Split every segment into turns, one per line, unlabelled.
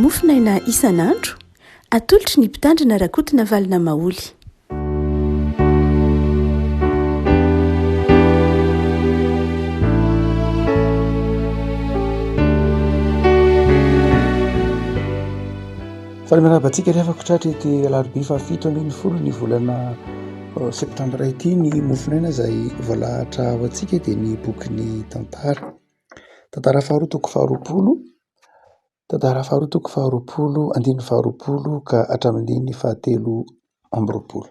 mofinaina isan'andro atolotry ny mpitandrina rakotina valina maoly.
Fa miarabantsika rehefa kotratra ity alarobia fahafito ambin'ny folo ny volana septambra ity ny mofinaina izay voalahatra ho antsika dia ny bokin'ny tantara faharoa toko faharoapolo, tantara faharoa toko faharoapolo, andininy faharoapolo ka hatramin'ny fahatelo amby roapolo.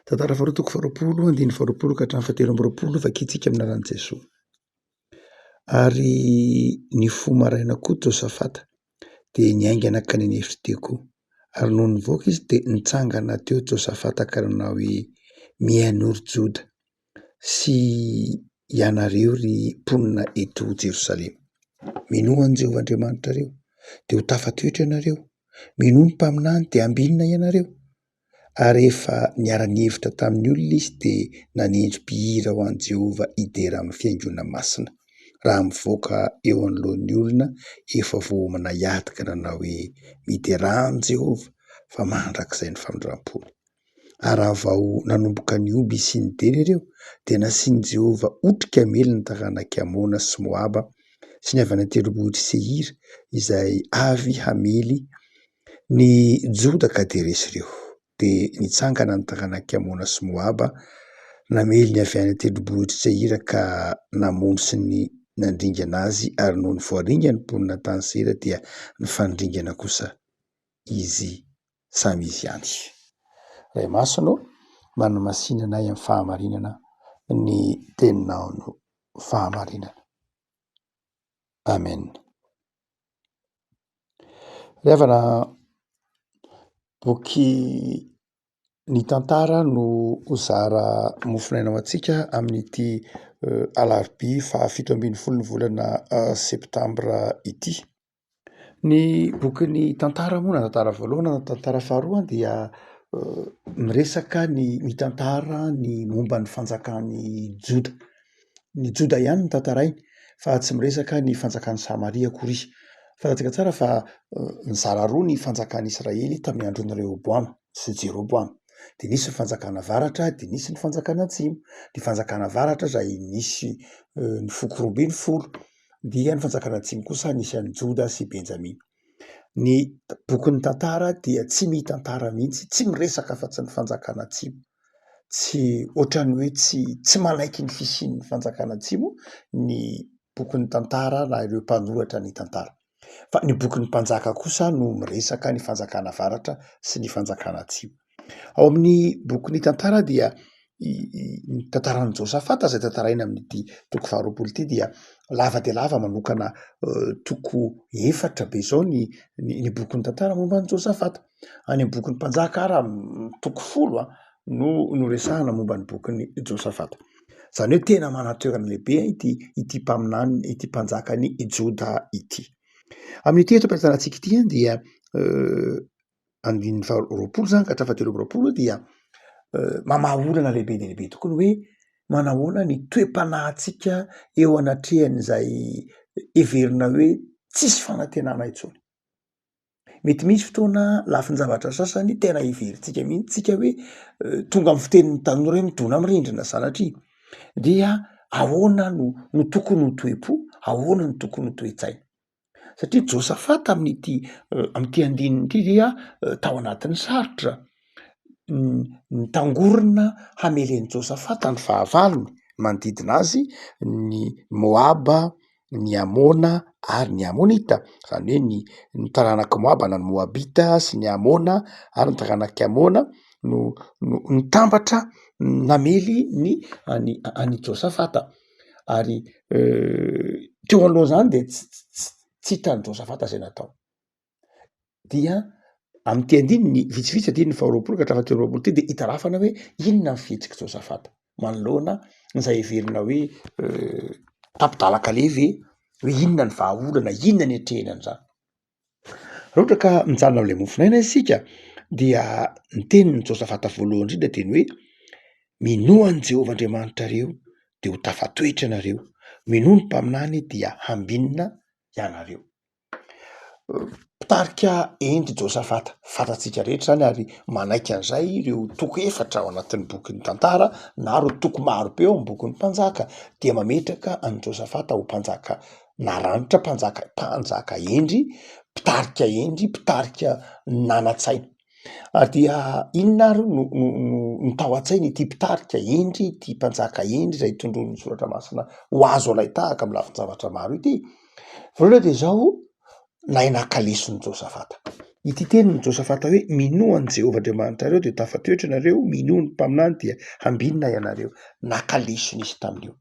Tantara faharoa toko faharoapolo, andininy faharoapolo ka hatramin'ny fahatelo amby roapolo, vakiantsika amin'ny anaran'i Jesoa. Ary ny fo maraina koa Josafata dia niaingana ka nenefitry teo koa. Ary noho nivoaka izy dia nitsangana teo Josafata ka nanao hoe mihainory Joda sy ianareo ry mponina eto Jerosalema. Minoa an'i Jehovah Andriamanitra reo dia ho tafatoetra ianareo, minoa ny mpaminany dia ambinina ianareo. Ary rehefa niara-nihevitra tamin'ny olona izy dia nanendrim-pihira ho an'i Jehovah idera amin'ny fiaingona masina. Raha mivoaka eo anoloan'ny olona efa voamana hiatika nanao hoe miderany Jehovah fa mandrakizay ny famindram-pony. Ary raha vao nanomboka ny oby sy ny dera ireo dia nasian'i Jehovah otrika melona taranaka Amona sy Moaba sy ny avy any an-tendrombohitra Seira izay avy hamely ny Joda ka dia resy ireo. Dia nitsangana ny taranaka Amona sy Moaba namely ny avy any an-tendrombohitra Seira ka namono sy ny nandringana azy, ary noho ny voaringana ny mponina tany Seira dia nifandringana kosa izy samy izy ihany. Ray masino, manamasinana ay amin'ny fahamarinana ny teninao no fahamarinana. Amen. Revana boky ny tantara no zara mofinaina ho antsika amin'ity alarobia fahafito ambin'ny folo ny volana septambra ity. Ny bokin'ny tantara moa na tantara voalohany na tantara faharoa dia miresaka ny mitantara ny momba ny fanjakan'ny Joda. Ny Joda ihany ny tantarainy fa tsy miresaka ny fanjakan'ny Samaria akory. Fantatsika tsara fa nizara roa ny fanjakan'ny Israely tamin'ny andron'ny Rehoboama sy Jeroboama. Dia nisy ny fanjakana avaratra dia nisy ny fanjakana atsimo. Ny fanjakana avaratra izay nisy ny foko roa ambin'ny folo dia ny fanjakana atsimo kosa nisy an'i Joda sy Benjamina. Ny bokin'ny tantara dia tsy mitantara mihitsy, tsy miresaka fa tsy ny fanjakana atsimo. Tsy ohatran'ny hoe tsy manaiky ny fisian'ny fanjakana atsimo ny bokin'ny tantara na ireo mpanoratra ny tantara. Fa ny bokin'ny mpanjaka kosa no miresaka ny fanjakana avaratra sy ny fanjakana atsimo. Ao amin'ny bokin'ny tantara dia ny tantaran'i Josafata izay tantaraina amin'ity toko faharoapolo ity dia lava dia lava manokana toko efatra be izao ny bokin'ny tantara momba an'i Josafata. Any amin'ny bokin'ny mpanjaka ara toko folo no resahana momba ny bokin'ny Josafata. Izany hoe tena manatoerana lehibe ity mpaminany, ity mpanjakany Joda ity. Amin'ity eto ampitantsika ity dia andininy roapolo zany ka hatramin'ny fahatelo amby roapolo dia mamaha olana lehibe dia lehibe tokoa hoe manahoana ny toe-panahintsika eo anatrehan'izay heverina hoe tsisy fanantenana intsony. Mety misy fotoana lafiny zavatra sasany tena heverintsika mihitsy tsika hoe tonga amin'ny fitenin'ny tanora hoe midona mirindrina sanatria dia ahoana no tokony ho toe-po, ahoana no tokony ho toe-tsaina. Satria Josafata amin'ity andininy ity dia tao anatin'ny sarotra. Nitangorona hamelen'i Josafata ny fahavalony manodidina azy ny Moaba, ny Amona ary ny Amonita. Izany hoe ny taranaka Moaba na ny Moabita sy ny Amona ary ny taranaka Amona no nitambatra namely any Josafata. Ary teo aloha izany dia tsy hitan'i Josafata izay natao. Dia amin'ity andininy vitsivitsy andininy faharoapolo ka hatramin'ny fahatelo amby roapolo ity dia hitarafana hoe inona ny fihetsiky Josafata manoloana izay heverina hoe tapidalaka leve hoe inona ny vahaolana, inona ny hatrehinany izany. Raha ohatra ka mijanona amin'ilay mofinaina isika dia ny tenin'ny Josafata voalohany indrindra dia ny hoe minoa an'i Jehovah Andriamanitra reo dia ho tafatoetra ianareo, minoa ny mpaminany dia hambinina ianareo. Mpitarika endy Josafata, fantatsika rehetra zany ary manaiky an'izay ireo toko efatra ao anatin'ny bokin'ny tantara na ireo toko maro be ao amin'ny bokin'ny mpanjaka dia mametraka an'i Josafata ho mpanjaka naranitra, mpanjaka endry, mpitarika endry, mpitarika nanan-tsaina. Dia inona ary no tao an-tsainy ity mpitarika endry, ity mpanjaka endry izay tondron'ny soratra masina ho azo alaitahaka amin'ny lafin-javatra maro ity? Voalohany dia izao nahay nankalison'i Josafata. Ity tenin'i Josafata hoe minoa an'i Jehovah-Andriamanitra ireo dia tafatoetra ianareo, minoa ny mpaminany dia hambinina ianareo. Nankalisony izy tamin'io.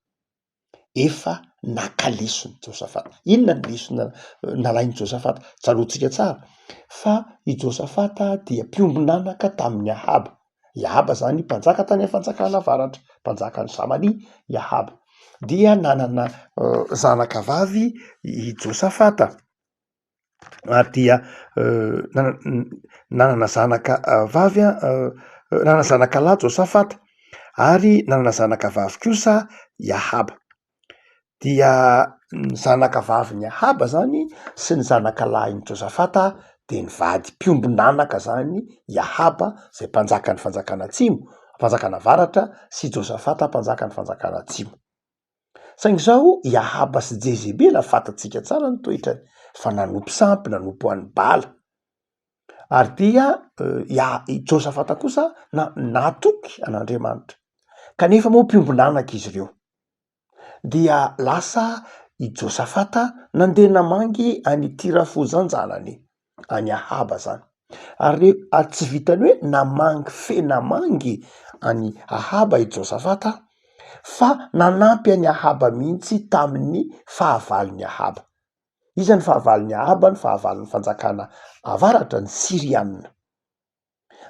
Efa nankalison'i Josafata. Inona ny lesona nalain'i Josafata? Tsaroantsika tsara fa i Josafata dia mpiombonanaka tamin'ny Ahaba. I Ahaba zany mpanjaka tany fanjakana avaratra, mpanjakan'ny Samaria i Ahaba. Dia nanana zanaka vavy i Josafata. Ary dia nanana zanaka vavy nanana zanaka lahy Josafata ary nanana zanaka vavy kosa i Ahaba. Dia ny zanaka vavin'ny Ahaba zany sy ny zanaka lahin'i Josafata dia nivady mpiombonanaka zany i Ahaba izay mpanjaka ny fanjakana atsimo, mpanjakana avaratra sy Josafata mpanjaka ny fanjakana atsimo. Saingy izao i Ahaba sy Jezebela fantatsika tsara ny toetrany fa nanompo sampy, nanompo an'ny bala. Ary dia i Josafata kosa natoky an'Andriamanitra. Kanefa moa mpiombonanaka izy ireo. Dia lasa i Josafata nandeha namangy any Tirafo-zanjanany, any Ahaba zany. Ary tsy vitany hoe namangy any Ahaba i Josafata, fa nanampy any Ahaba mihitsy tamin'ny fahavalon'ny Ahaba. Iza ny fahavalon'ny Ahaba? Ny fahavalon'ny fanjakana avaratra, ny Sirianina.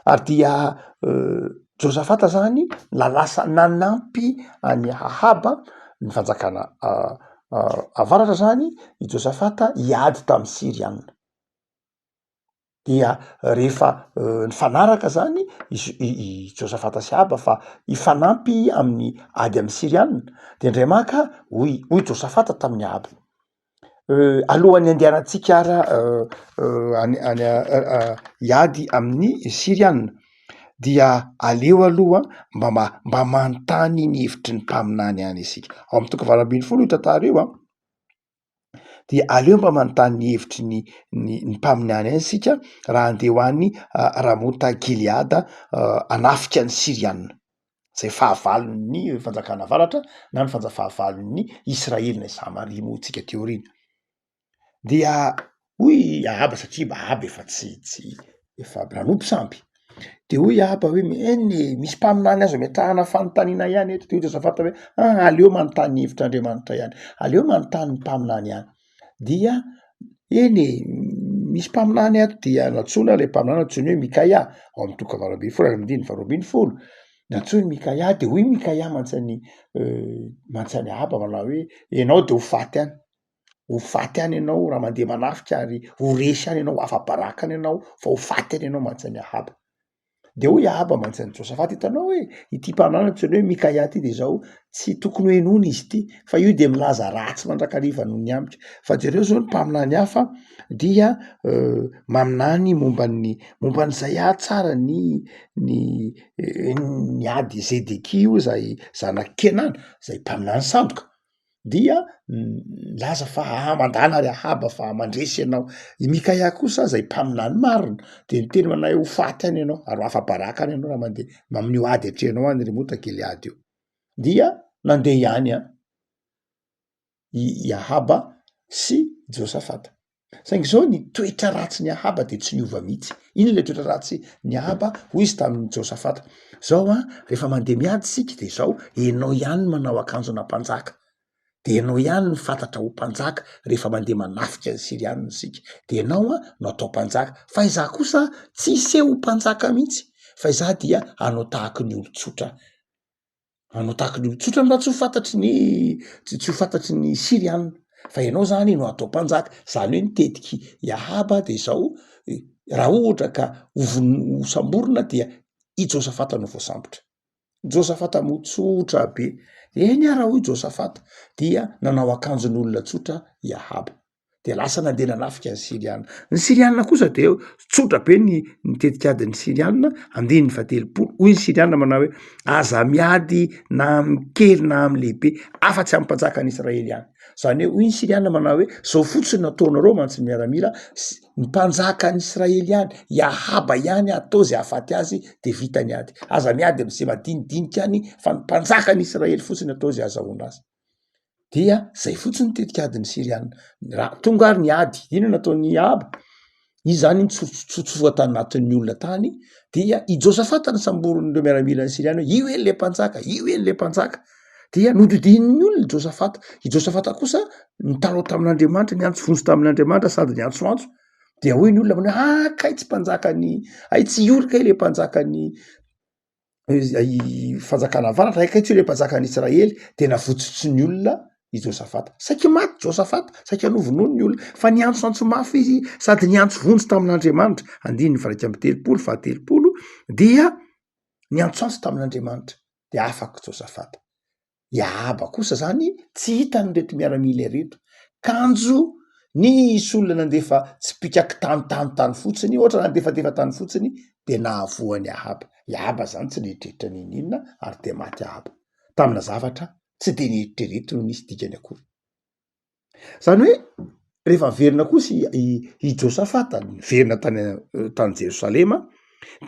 Ary dia Josafata zany lasa nanampy any Ahaba ny fanjakana avaratra zany i Josafata hiady tamin'ny Sirianina. Dia rehefa nifanaraka zany i Josafata sy Ahaba fa hifanampy amin'ny ady amin'ny Sirianina dia indray maka hoy Josafata tamin'ny Ahaba, alohan'ny andehanantsika hiady amin'ny Sirianina dia aleo aloha mba manontany ny hevitry ny mpaminany any isika. Ao amin'ny toko 20 io tantara io dia aleo mba manontany ny hevitry ny mpaminany any isika raha andeha ho an'ny Ramota Gileada hanafika ny Sirianina, zay fahavalon'ny fanjakana avaratra na ny fahavalon'ny Israely na Samaria moa tsika teoriana. Dia hoy Ahaba, satria Ahaba efa nanompo sampy, de hoy Ahaba hoe misy mpaminany azo ametrahana fanontaniana ihany eto. De Josafata hoe aleo manontany ny hevitr'Andriamanitra ihany, aleo manontany ny mpaminany ihany. Dia misy mpaminany ato dia natsona ilay mpaminany natsony hoe Mikaia, ao amin'ny toko 20:20, natsony Mikaia. De hoy Mikaia mantsany Ahaba manao hoe ianao de ho faty any ianao raha mandeha manafika, ary ho resy any ianao, afa-baraka any ianao, fa ho faty any ianao, mantsany Ahaba. De hoy Ahaba mantsany Josafata, hitanao hoe ity mpaminany natsony hoe Mikaia ity de zao tsy tokony ho henoina izy ity, fa io de milaza ratsy mandrakariva noho ny amiko. Fa jereo zao ny mpaminany hafa dia maminany momban'izay tsara ny ady Zedekio zay zanak Kenana, zay mpaminany sandoka. Dia laza fa mandana ary Ahaba fa mandresy ianao. I Mikaia kosa zay mpaminany marina de niteny manay ho faty any ianao ary afa-baraka any ianao raha mandeha amin'io ady atrehanao any Ramota Gileada io. Dia nandeha ihany i Ahaba sy Josafata. Saingy zao ny toetra ratsy ny Ahaba de tsy niova mihitsy. Ino le toetra ratsy ny Ahaba? Hoy izy tamin'ny Josafata, zao rehefa mandeha miady sika de zao ianao ihany manao akanjona mpanjaka, de ianao ihany ny fantatra ho mpanjaka rehefa mandeha manafika ny Sirianina sika, de ianao no atao mpanjaka. Fa izaho kosa tsy hiseho mpanjaka mihitsy, fa izaho dia hanao tahaky ny olon-tsotra. Hanao tahaky ny olon-tsotra mba tsy ho fantatry ny Sirianina, fa ianao zany no atao mpanjaka. Zany hoe nitetiky i Ahaba de zao raha ohatra ka ho samborina dia i Josafata no voasambotra. Josafata motsotra be. Eny raha hoy Josafata dia nanao akanjon'olona tsotra i Ahaba. de lasa nandeha nanafika ny Siriana. Ny Siriana kosa de tsotra be ny tetikadin'ny Siriana andiny 70. Hoy ny Siriana manao hoe aza miady na am'kely na am'lehibe afa-tsy am'mpanjaka ny Israely ihany. Zany hoe hoy ny Siriana manao hoe zao fotsiny nataonareo mantsy miaramila ny mpanjaka ny Israely ihany Iahaba ihany atao zay afaty azy de vita ny ady. Aza miady am'zay madinidinika any fa ny mpanjaka ny Israely fotsiny atao zay azahoana azy. Dia zay fotsiny tetikadin'ny Siriana. Raha tonga ary ny ady, ino nataony Iahaba? Izy zany tsotsofoka tany anatin'ny olona tany, dia i Josafata ny samboron'ireo miaramila ny Siriana hoe io eny le mpanjaka, io eny le mpanjaka. Dia nodidin'ny olona Josafata. I Josafata kosa nitanao tamin'Andriamanitra, niantso vonjy tamin'Andriamanitra sady niantsoantso. Dia hoy ny olona manao kay tsy mpanjakany, ay tsy iory kay le mpanjakany fanjakana avaratra, kay tsy le mpanjakany Israely. De navotsotry ny olona i Josafata. Saika maty Josafata, saika novonono ny olona, fa niantsoantso mafy izy sady niantso vonjy tamin'Andriamanitra. Andiny 2:30, dia niantsoantso tamin'Andriamanitra. De afaka Josafata. Iahaba kosa zany tsy hitany reto miaramila reto. Kanjo nisy olona nandefa tsy pikaky tany fotsiny, ohatra nandefadefa tany fotsiny de nahavoany Iahaba. Iahaba zany tsy nieritreritra ninona ary de maty Iahaba. Tamina zavatra tsy de nieritrerety no nisy dikany akory. Zany hoe rehefa verina kosa i Josafata verina tany Jerosalema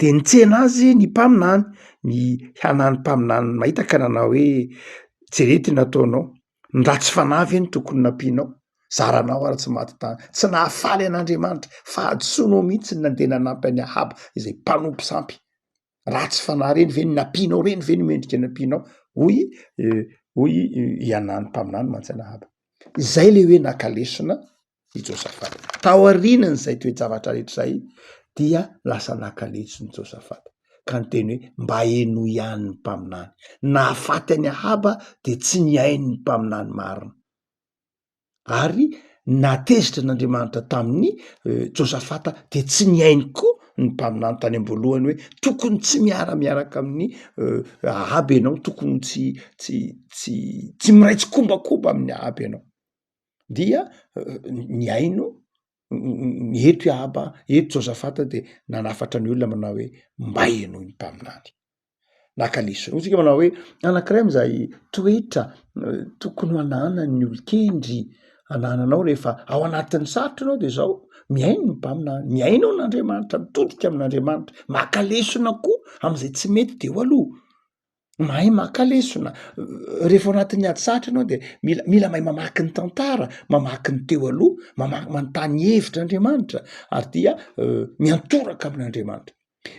de nitsena azy ny mpaminany, ny hanany mpaminany mahita ka nanao hoe tserety nataonao, ndratsy fanavy ny tokony nampianao, zaranao ary tsy maty tany, tsy nahafaly an'Andriamanitra fa adsoinao mihitsy nandeha nanampy any Ahaba izay mpanompo sampy. Ratsy fanahy reny ve ny nampianao reny ve ny mendrika nampianao? Hoy ianany mpaminany mantsana Ahaba. Izay le hoe nakalesona i Josafata. Taorianany zay toe-javatra rehetra zay dia lasa nakalesony Josafata. Ka ny teny hoe mba eno ihany ny mpaminany. Nahafaty any Ahaba de tsy niainy ny mpaminany marina. Ary natezitra n'Andriamanitra tamin'ny Josafata de tsy niainy koa ny mpaminany tany am-boalohany hoe tokony tsy miaraka amin'ny Ahaba ianao, tokony tsy miraitsy kombakomba amin'ny Ahaba ianao. Dia niaino eto Ahaba, eto Josafata de nanafatra ny olona manao hoe mba eno ny mpaminany. Nakalesony. Ohatsika manao hoe anankiray am'zay toetra tokony ananan'ny olon-kendry anananao rehefa ao anatin'ny sarotra anao de zao miaino ny mpaminany, miaino n'Andriamanitra, mitodika amin'Andriamanitra, makalesona koa am'izay tsy mety de ho aloha. Mahay makalesona rehefa ao anatin'ny ady sarotra anao de mila mahay mamaky ny tantara, mamaky ny teo aloha, manontany hevitra Andriamanitra ary dia miantoraka amin'Andriamanitra.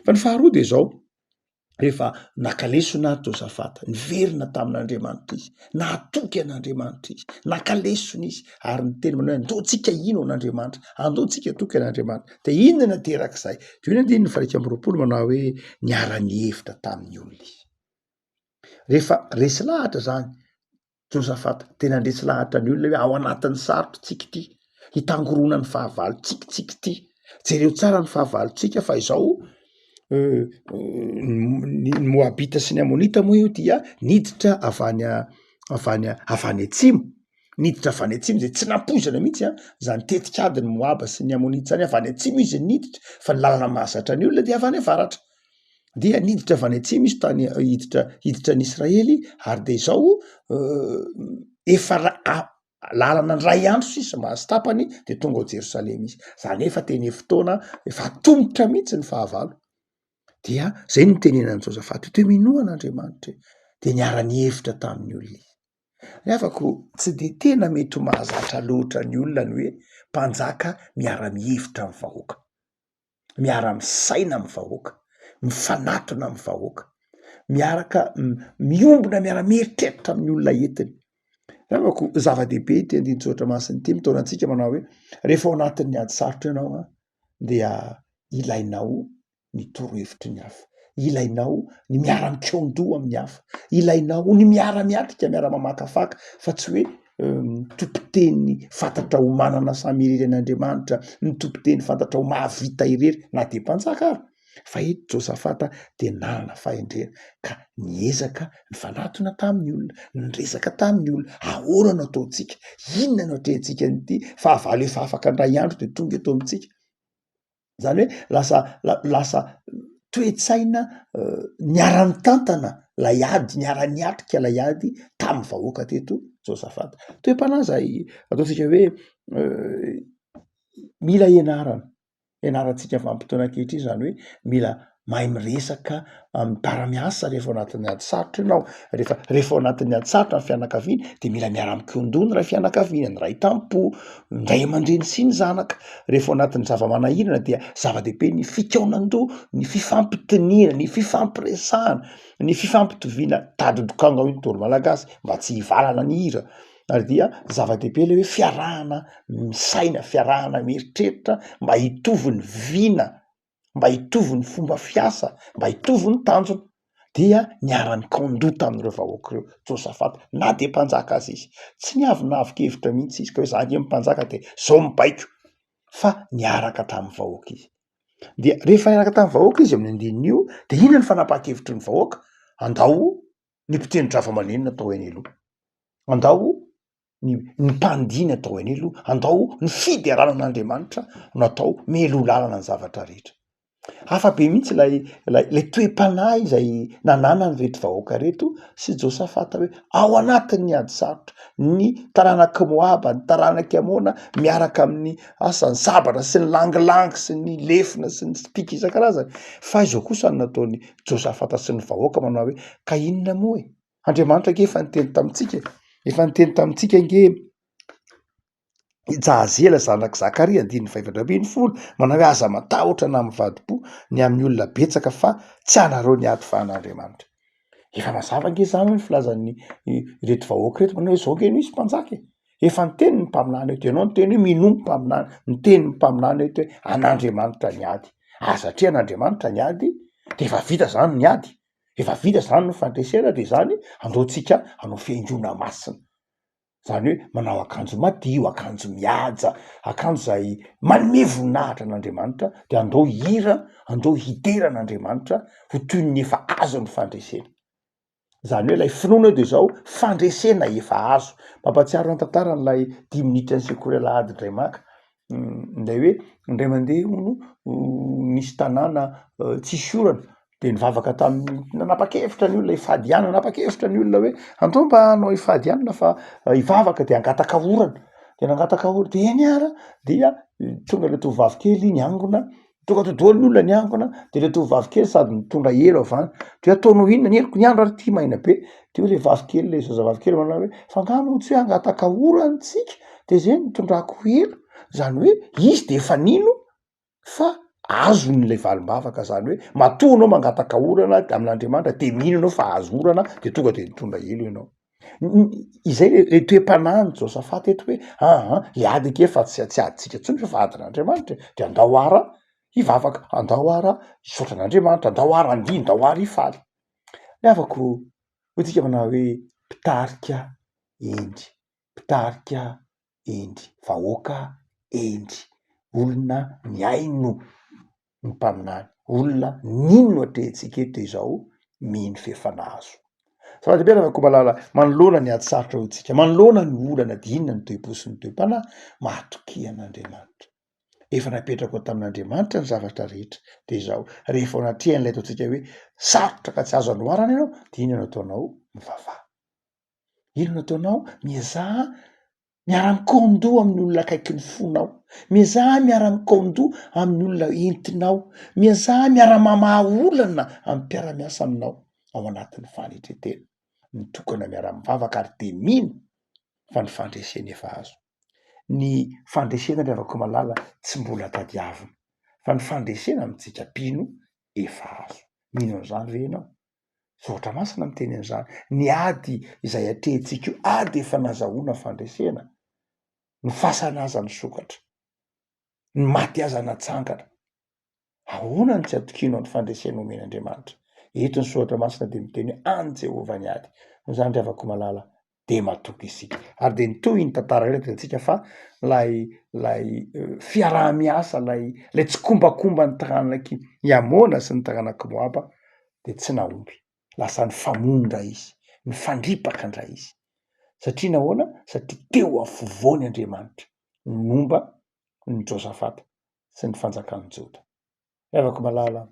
Fa ny faharoa de zao, rehefa nakalesona Josafata, niverina tamin'Andriamanitra izy, nahatoky an'Andriamanitra izy, nakalesona izy ary ny teny manao andeontsika ino an'Andriamanitra, andeontsika toky an'Andriamanitra. De inona terak'izay? De io andiny 1:20 manao hoe niara-ny hevitra tamin'ny olona izy. Rehefa resy lahatra zany Josafata, tena ndresy lahatra ny olona hoe ao anatin'ny sarotra tsika ty, hitangorona ny fahavalo tsika ty. Jereo tsara ny fahavalontsika fa izao ny Moabita sy ny Amonita moa io dia niditra avany atsimo, niditra avany atsimo zay tsy nampoizana mihitsy zany tetikadiny Moaba sy ny Amonita zany avany atsimo izy niditra, fa ny lalana mahazatra ny olona dia avany avaratra. Dia niditra avany atsimo izy tany hiditra ny Israely ary de zao efa lalana ray andro sisa mahazo tapany de tonga ao Jerosalema izy. Zany efa teny fotoana efa tombotra mihitsy ny fahavalo. Dia zay ny tenenan'i Josafata toe minoan'Andriamanitra de niara-ny hevitra tamin'ny olona izy. Neafako tsy de tena mety ho mahazatra loatra ny olona ny hoe mpanjaka miara-mihevitra amin'ny vahoaka, miara-misaina amin'ny vahoaka, mifanatona amin'ny vahoaka, miaraka miombona miara-mieritreritra amin'ny olona entiny. Neafako zava-dehibe ty andiny tsotra masiny ty mitaona antsika manao hoe rehefa ao anatin'ny ady sarotra ianao dia ilainao ny torohevitry ny hafa, ilainao ny miara-mikeondoha amin'ny hafa, ilainao ny miara-miatrika, miara-mamakafaka fa tsy hoe mitopiteny fantatra ho manana samy irery an'Andriamanitra, mitopiteny fantatra ho mahavita irery na de mpanjaka ary. Fa eto Josafata dia nanana fahendrena ka niezaka nifanatona tamin'ny olona, niresaka tamin'ny olona, ahoana no ataontsika, inona no atrehantsika n'ity, fahavalo efa afaka ndray andro dia tonga eto amintsika. Zany hoe lasa toe-tsaina niara-nitantana lay ady, niara-niatrika lay ady tamin'ny vahoaka teto Josafata. Toe-panahy zay ataontsika hoe mila ianarantsika vanim-potoana ankehitriny, zany hoe mila mahay miresaka amin'ny mpiara-miasa rehefa ao anatin'ny ady sarotra ianao, rehefa ao anatin'ny ady sarotra ny fianakaviana de mila miara-mikondona ny ray fianakaviana, ny ray tampo, ny ray aman-dreny sy ny zanaka. Rehefa ao anatin'ny zava-manahirana dia zava-dehibe ny fikaonan-doha, ny fifampitoniana, ny fifampiresahana, ny fifampitoviana tadrodokanga hoe ny toro malagasy mba tsy hivalana ny hira. Ary dia zava-dehibe le hoe fiarahana misaina, fiarahana mieritreritra mba hitovy ny vina, mba hitovy ny fomba fiasa, mba hitovy ny tanjona. Dia niara-ny kondota amin'ireo vahoaka ireo Josafata, na de mpanjaka azy izy, tsy niavy-navin-kevitra mihitsy izy ka hoe za ndray mpanjaka de zao mibaiko, fa niaraka tamin'ny vahoaka izy. Dia rehefa niaraka tamin'ny vahoaka izy amin'ny andininy io, de inona ny fanapakevitry ny vahoaka? Andao ny mpitendry zava-maneno natao eny aloha, andao ny mpandiny atao eny aloha, andao ny fiderana an'Andriamanitra natao melo lalana ny zavatra rehetra. Hafa-be mihitsy lay toe-panahy izay nanana ny reto vahoaka reto sy Josafata hoe ao anatin'ny ady sarotra, ny taranaka Moaba, ny taranaka Amona miaraka amin'ny asany sabatra sy ny langilangy sy ny lefina sy ny spika isan-karazany. Fa izao kosa ny nataony Josafata sy ny vahoaka manao hoe ka inona moa e? Andriamanitra nge efa niteny tamintsika, efa niteny tamintsika nge Jahazela zanaka Zakaria 5:20 manao hoe aza matahotra na amin'ny vadi-po ny amin'ny olona betsaka fa tsy anareo ny ady fahan'Andriamanitra. Efa mazava nge zany ny filazan'ny reto vahoaka reto manao hoe zao nge nisy mpanjaka e. Efa niteny ny mpaminany eto, ianao niteny hoe minomy mpaminany, niteny ny mpaminany eto hoe an'Andriamanitra ny ady. Satria an'Andriamanitra ny ady de efa vita zany ny ady, efa vita zany ny fandresena, de zany andaontsika hanao fiaingoana masina. Zany hoe manao akanjo madio, akanjo mihaja, akanjo zay manome voninahitra an'Andriamanitra, de andao hira, andao hidera an'Andriamanitra ho toy ny efa azo ny fandresena. Zany hoe lay finoana de zao fandresena efa azo. Mampatsiaro ny tantara n'lay 10 minitra ny sekoly alahady indray maka, nday hoe indray mandeha hono nisy tanàna tsisy orana, de nivavaka tamin'ny nanapa-kevitra ny olona hifady anana, nanapa-kevitra ny olona hoe andao mba hanao hifady anana fa hivavaka de hangataka orana, de nangataka orana de eny ara, dia tonga le tovovavy kely niangona, tonga to daholo ny olona niangona, de le tovovavy kely sady mitondra elo avany, de ataonao inona ny eloko ny andro ary ty maina be, de hoe le vavy kely, le zazavavy kely manao hoe fa angamba tsy hoe hangataka orana tsika de zay nitondrako elo. Zany hoe izy de efa nino fa azon'le valim-bavaka, zany hoe matoa anao mangataka orana amin'Andriamanitra de mino anao fa azo orana de tonga de nitondra elo ianao. Izay le toe-panahy ny Josafata eto hoe le ady ake fa tsy aditsika tsony fa adin'Andriamanitra, de andao ara hivavaka, andao ara hisaotra an'Andriamanitra, andao ara andihy, andao ara hifaly. Le avako hotsika manao hoe mpitarika endry, mpitarika endry, vahoaka endry, olona miaino ny mpaminany, olona nino atrehantsika eto izao mino fefanazo. Zava-dehibe raha malala manoloana ny ady sarotra hotsika, manoloana ny olana de inona ny toe-po sy ny toe-panahy, matokia an'Andriamanitra. Efa napetraka ao tamin'Andriamanitra ny zavatra rehetra de izao, rehefa ao anatrehany lay ataontsika hoe sarotra ka tsy azo andoharana ianao, de inona no ataonao? Mivavaha. Inona no ataonao? Miazaha miara-mikondò amin'ny olona akaiky ny fonao, miazaha miara-mikondò amin'ny olona entinao, miazaha miara-mamaha olana amin'ny mpiara-miasa aminao ao anatin'ny fanetretena. Mitokana miara-mivavaka ary de mino fa ny fandresena efa azo. Ny fandresena rehavako malala tsy mbola tadiavina, fa ny fandresena mitsikapino efa azo. Mino an'izany ve ianao? Zotra masina miteny an'izany. Ny ady izay atrehantsika io ady efa nazahoana fandresena, ny fasana aza ny sokatra, ny maty aza natsangana. Ahoana ny tsy atokino amin'ny fandresena omen'Andriamanitra? Eto ny soratra masina de miteny hoe any Jehova ny ady. Zany rehavako malala de matoky isika. Ary de nitoy ny tantara reto antsika fa lay fiaraha-miasa lay tsy kombakomba ny taranaki Iamona sy ny taranaky Moaba de tsy naomby, lasa nifamondra izy, nifandripaka ndray izy. Satria nahoana? Satria teo afovoany Andriamanitra nomba ny Josafata sy ny fanjakan'ny Joda. Afaka malala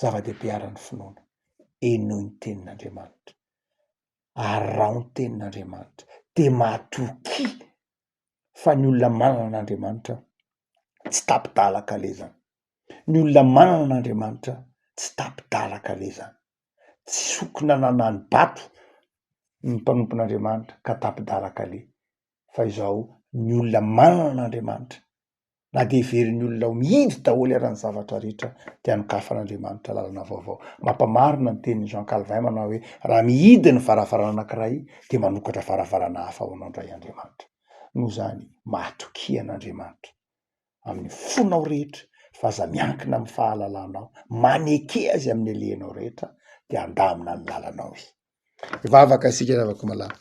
zava-dehibe aran'ny finoana. Eno ny tenin'Andriamanitra, arao ny tenin'Andriamanitra, de matoky fa ny olona manana an'Andriamanitra tsy tapidalaka le zany. Ny olona manana an'Andriamanitra tsy tapidalaka le zany. Tsy sokina nanany bato ny mpanompon'Andriamanitra ka tapidalaka le. Fa izao ny olona manana an'Andriamanitra na de heverin'ny olona ho mihidy daholo aran'ny zavatra rehetra de anokafan'Andriamanitra lalana vaovao. Mampamarina ny tenin'ny Jean Calvin manao hoe raha mihidy ny varavarana anankiray de manokatra varavarana hafa ho anao indray Andriamanitra. Noho zany matoky an'Andriamanitra amin'ny fonao rehetra fa aza miankina amin'ny fahalalanao, maneke azy amin'ny alehanao rehetra de andamina ny lalanao izy. Vavaka asika zavako malala.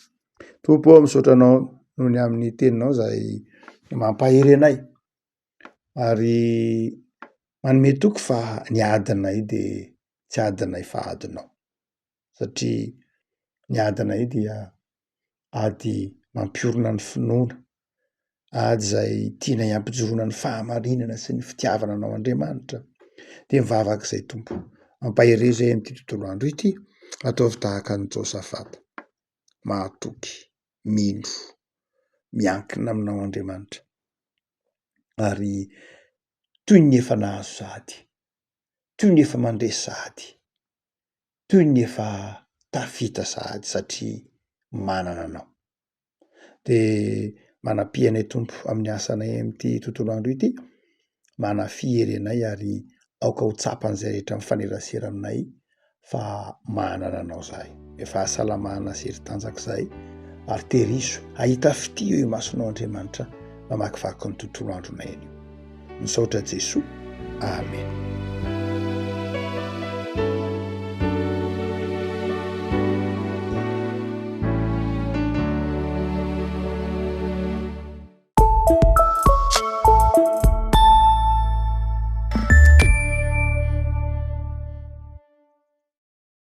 Tompo misaotra anao noho ny amin'ny teninao zay mampahery anay. Ary manome toky fa ny adinay de tsy adinay fa adinao. Satria ny adinay dia ady mampiorona ny finoana, ady zay tiana iampijoroana ny fahamarinana sy ny fitiavana anao Andriamanitra. De mivavaka izay Tompo, mampahery zay am'ty tontolo andro ity, ataovy tahaka ny Josafata, mahatoky, mindro, miankina aminao Andriamanitra. Ary toy ny efa nahazo sahady, toy ny efa mandresy sahady, toy ny efa tafita sahady satria manana anao. De manam-pianay Tompo amin'ny asanay am'ty tontolo andro ity, manafiry anay ary aoka ho tsapan'izay rehetra mifanerasera aminay fa manana anao zahay. Efa hasalamana sy heri-tanjaka zahay ary teriso ahita fitio io masonao Andriamanitra mamakivaky ny tontolo andronay io. Misaotra Jesoa. Amen.